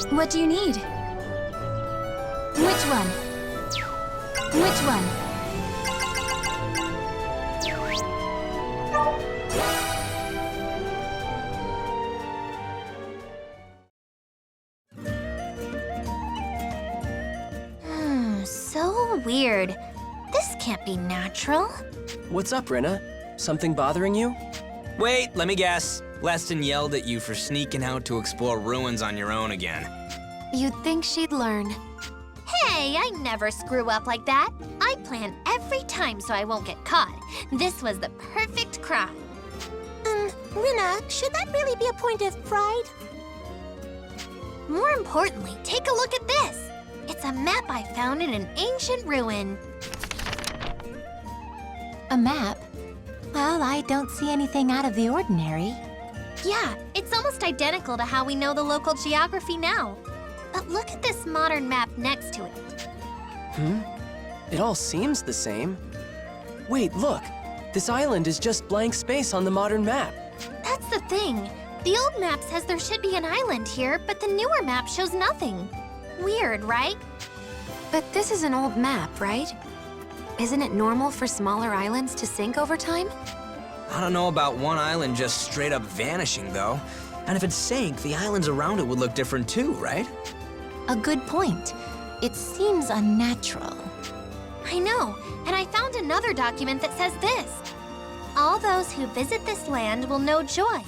What do you need? Which one? Which one? So weird. This can't be natural. What's up, Rena? Something bothering you? Wait, let me guess. Leston yelled at you for sneaking out to explore ruins on your own again. You'd think she'd learn. Hey, I never screw up like that. I plan every time so I won't get caught. This was the perfect crime. Rena, should that really be a point of pride? More importantly, take a look at this. It's a map I found in an ancient ruin. A map? Well, I don't see anything out of the ordinary. Yeah, it's almost identical to how we know the local geography now. But look at this modern map next to it. It all seems the same. Wait, look. This island is just blank space on the modern map. That's the thing. The old map says there should be an island here, but the newer map shows nothing. Weird, right? But this is an old map, right? Isn't it normal for smaller islands to sink over time? I don't know about one island just straight up vanishing, though. And if it sank, the islands around it would look different too, right? A good point. It seems unnatural. I know, and I found another document that says this. All those who visit this land will know joy.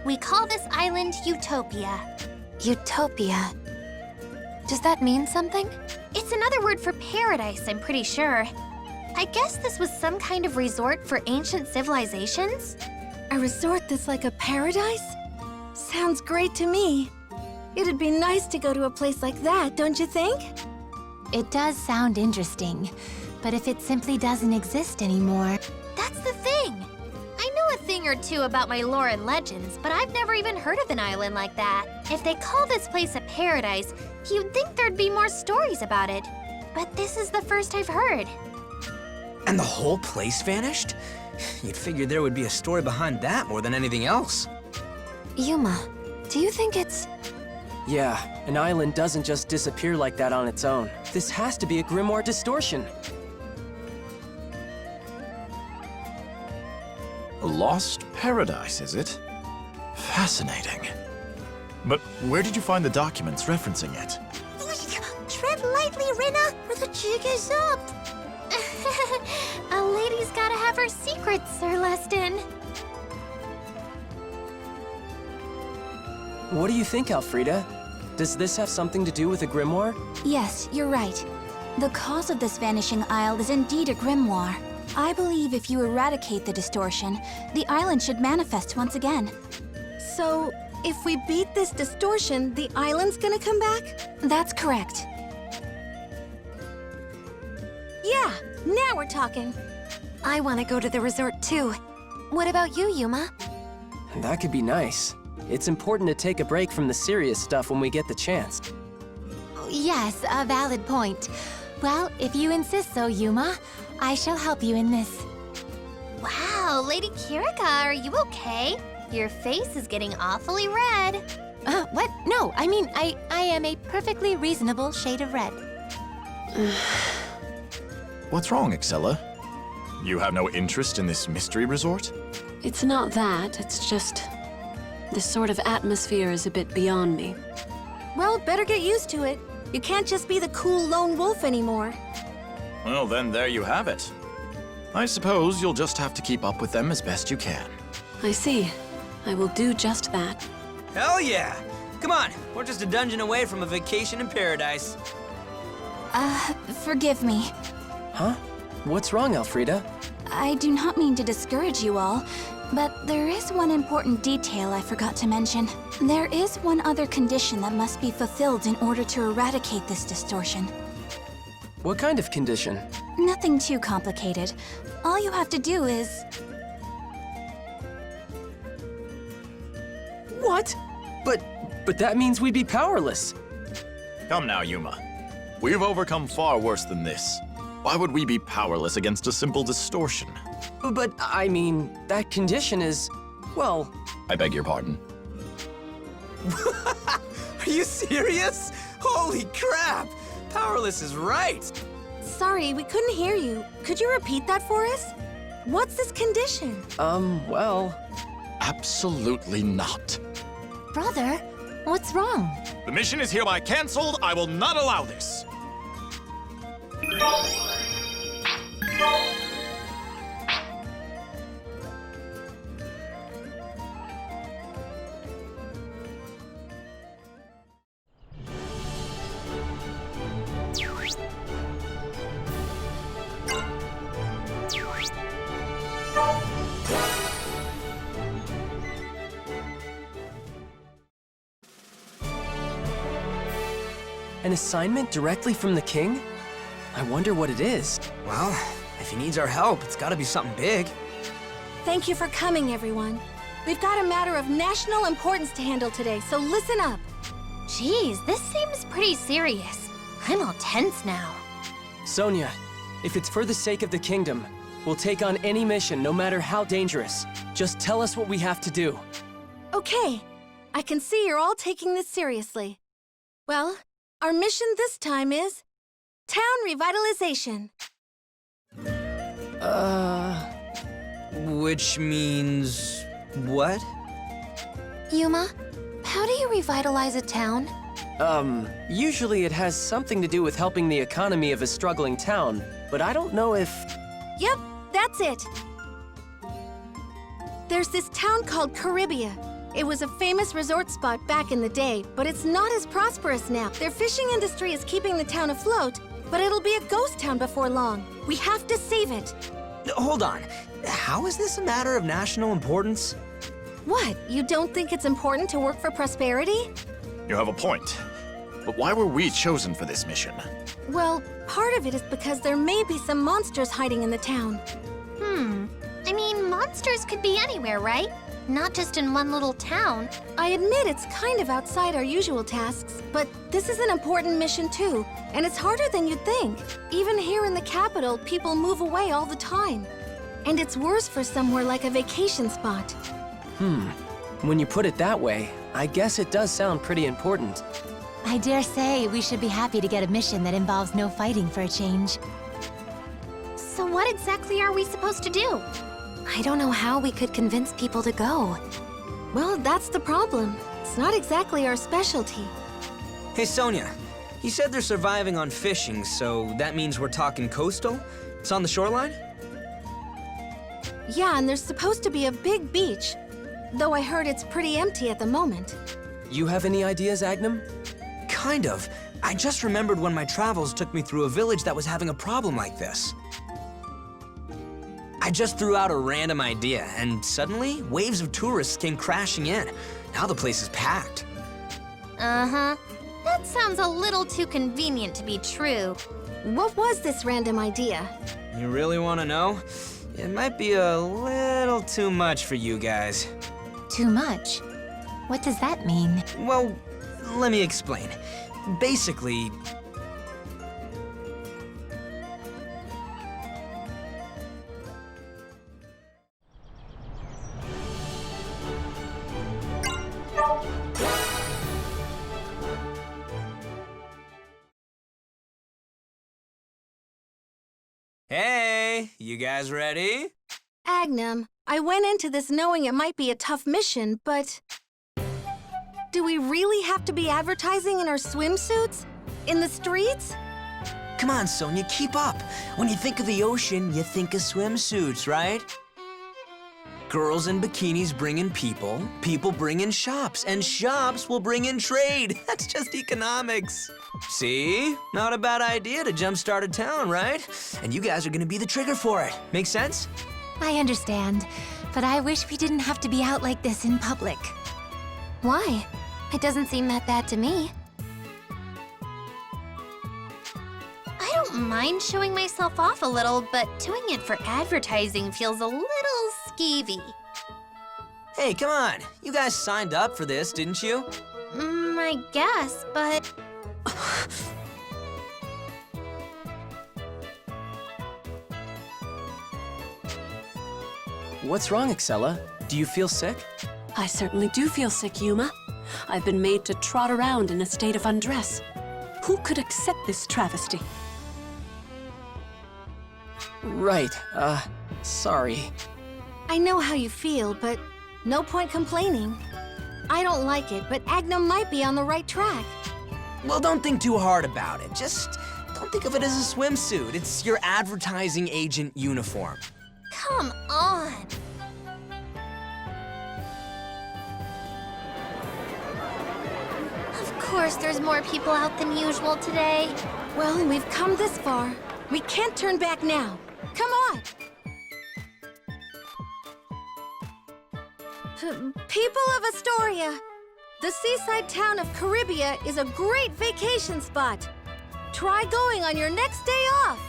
We call this island Utopia. Utopia. Does that mean something? It's another word for paradise, I'm pretty sure. I guess this was some kind of resort for ancient civilizations? A resort that's like a paradise? Sounds great to me. It'd be nice to go to a place like that, don't you think? It does sound interesting, but if it simply doesn't exist anymore... That's the thing! I know a thing or two about my lore and legends, but I've never even heard of an island like that. If they call this place a paradise, you'd think there'd be more stories about it. But this is the first I've heard. And the whole place vanished? You'd figure there would be a story behind that more than anything else. Yuma, do you think it's... Yeah, an island doesn't just disappear like that on its own. This has to be a grimoire distortion. A lost paradise, is it? Fascinating. But where did you find the documents referencing it? Tread lightly, Rena, or the jig is up. A lady's gotta have her secrets, Sir Leston. What do you think, Elfrida? Does this have something to do with a grimoire? Yes, you're right. The cause of this vanishing isle is indeed a grimoire. I believe if you eradicate the distortion, the island should manifest once again. So, if we beat this distortion, the island's gonna come back? That's correct. Yeah, now we're talking. I want to go to the resort too. What about you, Yuma? That could be nice. It's important to take a break from the serious stuff when we get the chance. Yes, a valid point. Well, if you insist so, Yuma, I shall help you in this. Wow, Lady Kirika, are you okay? Your face is getting awfully red. What? No, I mean, I am a perfectly reasonable shade of red. What's wrong, Excella? You have no interest in this mystery resort? It's not that, it's just... this sort of atmosphere is a bit beyond me. Well, better get used to it. You can't just be the cool lone wolf anymore. Well, then there you have it. I suppose you'll just have to keep up with them as best you can. I see. I will do just that. Hell yeah! Come on, we're just a dungeon away from a vacation in paradise. Forgive me. Huh? What's wrong, Elfrida? I do not mean to discourage you all, but there is one important detail I forgot to mention. There is one other condition that must be fulfilled in order to eradicate this distortion. What kind of condition? Nothing too complicated. All you have to do is... What? But that means we'd be powerless. Come now, Yuma. We've overcome far worse than this. Why would we be powerless against a simple distortion? But, I mean, that condition is... well... I beg your pardon. Are you serious? Holy crap! Powerless is right. Sorry, we couldn't hear you. Could you repeat that for us? What's this condition? Well... Absolutely not. Brother, what's wrong? The mission is hereby canceled. I will not allow this. An assignment directly from the king? I wonder what it is. Well, if he needs our help, it's gotta be something big. Thank you for coming, everyone. We've got a matter of national importance to handle today, so listen up. Geez, this seems pretty serious. I'm all tense now. Sonia, if it's for the sake of the kingdom, we'll take on any mission, no matter how dangerous. Just tell us what we have to do. Okay, I can see you're all taking this seriously. Well, our mission this time is town revitalization. Which means... what? Yuma, how do you revitalize a town? Usually it has something to do with helping the economy of a struggling town, but I don't know if... Yep, that's it. There's this town called Caribia. It was a famous resort spot back in the day, but it's not as prosperous now. Their fishing industry is keeping the town afloat, but it'll be a ghost town before long. We have to save it. Hold on. How is this a matter of national importance? What, you don't think it's important to work for prosperity? You have a point. But why were we chosen for this mission? Well, part of it is because there may be some monsters hiding in the town. I mean, monsters could be anywhere, right? Not just in one little town. I admit it's kind of outside our usual tasks, but this is an important mission too, and it's harder than you'd think. Even here in the capital, people move away all the time. And it's worse for somewhere like a vacation spot. When you put it that way, I guess it does sound pretty important. I dare say we should be happy to get a mission that involves no fighting for a change. So what exactly are we supposed to do? I don't know how we could convince people to go. Well, that's the problem. It's not exactly our specialty. Hey, Sonia. You said they're surviving on fishing, so that means we're talking coastal? It's on the shoreline? Yeah, and there's supposed to be a big beach, though I heard it's pretty empty at the moment. You have any ideas, Agnum? Kind of. I just remembered when my travels took me through a village that was having a problem like this. I just threw out a random idea, and suddenly, waves of tourists came crashing in. Now the place is packed. Uh-huh. That sounds a little too convenient to be true. What was this random idea? You really want to know? It might be a little too much for you guys. Too much? What does that mean? Well, let me explain. Basically... Hey, you guys ready? Agnum, I went into this knowing it might be a tough mission, but... Do we really have to be advertising in our swimsuits? In the streets? Come on, Sonia, keep up. When you think of the ocean, you think of swimsuits, right? Girls in bikinis bring in people, people bring in shops, and shops will bring in trade. That's just economics. See? Not a bad idea to jumpstart a town, right? And you guys are gonna be the trigger for it. Make sense? I understand, but I wish we didn't have to be out like this in public. Why? It doesn't seem that bad to me. I don't mind showing myself off a little, but doing it for advertising feels a little skeevy. Hey, come on. You guys signed up for this, didn't you? I guess, but... What's wrong, Excella? Do you feel sick? I certainly do feel sick, Yuma. I've been made to trot around in a state of undress. Who could accept this travesty? Right, sorry. I know how you feel, but no point complaining. I don't like it, but Agnum might be on the right track. Well, don't think too hard about it. Just don't think of it as a swimsuit. It's your advertising agent uniform. Come on. Of course there's more people out than usual today. Well, we've come this far. We can't turn back now. Come on! People of Astoria, the seaside town of Caribia is a great vacation spot. Try going on your next day off.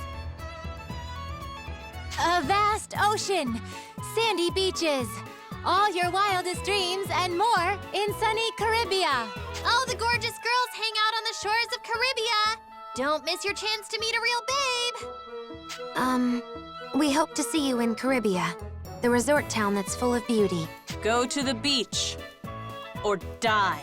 A vast ocean, sandy beaches, all your wildest dreams and more in sunny Caribia. All the gorgeous girls hang out on the shores of Caribia. Don't miss your chance to meet a real babe. We hope to see you in Caribia, the resort town that's full of beauty. Go to the beach. Or die.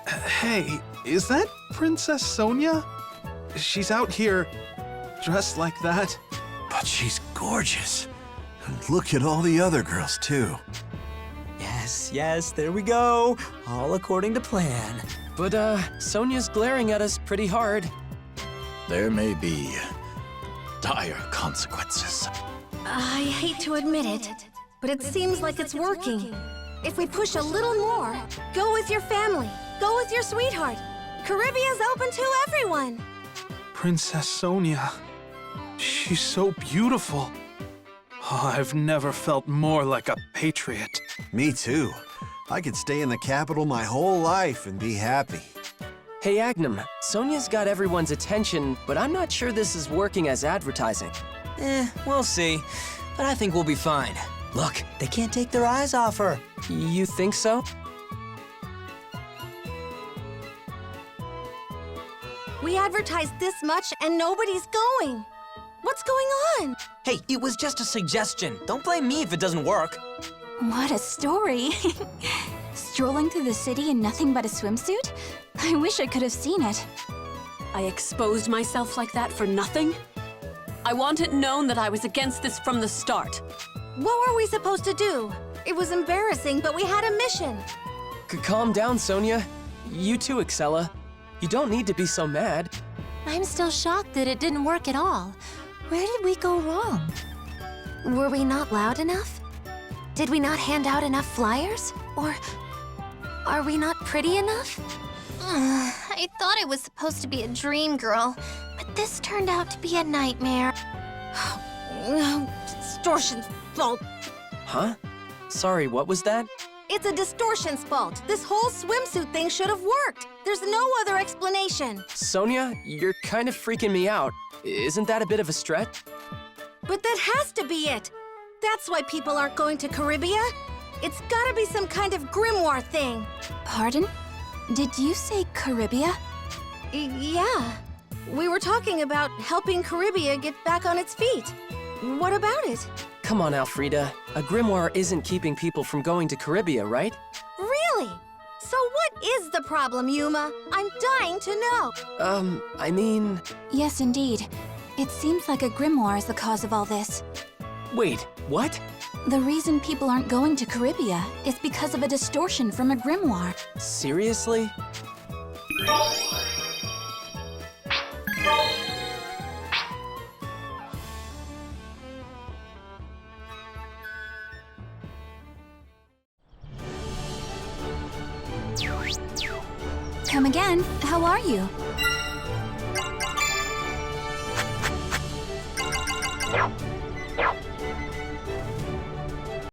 Hey, is that Princess Sonia? She's out here dressed like that. But she's gorgeous. And look at all the other girls, too. Yes, there we go. All according to plan. But, Sonia's glaring at us pretty hard. There may be dire consequences. I hate to admit it, but it seems like it's working. If we push a little more, go with your family, go with your sweetheart. Caribia's open to everyone. Princess Sonia. She's so beautiful. Oh, I've never felt more like a patriot. Me too. I could stay in the capital my whole life and be happy. Hey, Agnum, Sonia's got everyone's attention, but I'm not sure this is working as advertising. We'll see. But I think we'll be fine. Look, they can't take their eyes off her. You think so? We advertised this much and nobody's going. What's going on? Hey, it was just a suggestion. Don't blame me if it doesn't work. What a story. Strolling through the city in nothing but a swimsuit? I wish I could have seen it. I exposed myself like that for nothing? I want it known that I was against this from the start. What were we supposed to do? It was embarrassing, but we had a mission. Calm down, Sonia. You too, Excella. You don't need to be so mad. I'm still shocked that it didn't work at all. Where did we go wrong? Were we not loud enough? Did we not hand out enough flyers? Or are we not pretty enough? I thought it was supposed to be a dream girl, but this turned out to be a nightmare. Distortion's fault. Huh? Sorry, what was that? It's a distortion's fault. This whole swimsuit thing should have worked. There's no other explanation. Sonia, you're kind of freaking me out. Isn't that a bit of a stretch? But that has to be it. That's why people aren't going to Caribia. It's gotta be some kind of grimoire thing. Pardon? Did you say Caribia? Yeah. We were talking about helping Caribia get back on its feet. What about it? Come on, Alfreda. A grimoire isn't keeping people from going to Caribia, right? Really? So what is the problem, Yuma? I'm dying to know. I mean... Yes, indeed. It seems like a grimoire is the cause of all this. Wait, what? The reason people aren't going to Caribia is because of a distortion from a grimoire. Seriously? Come again. How are you?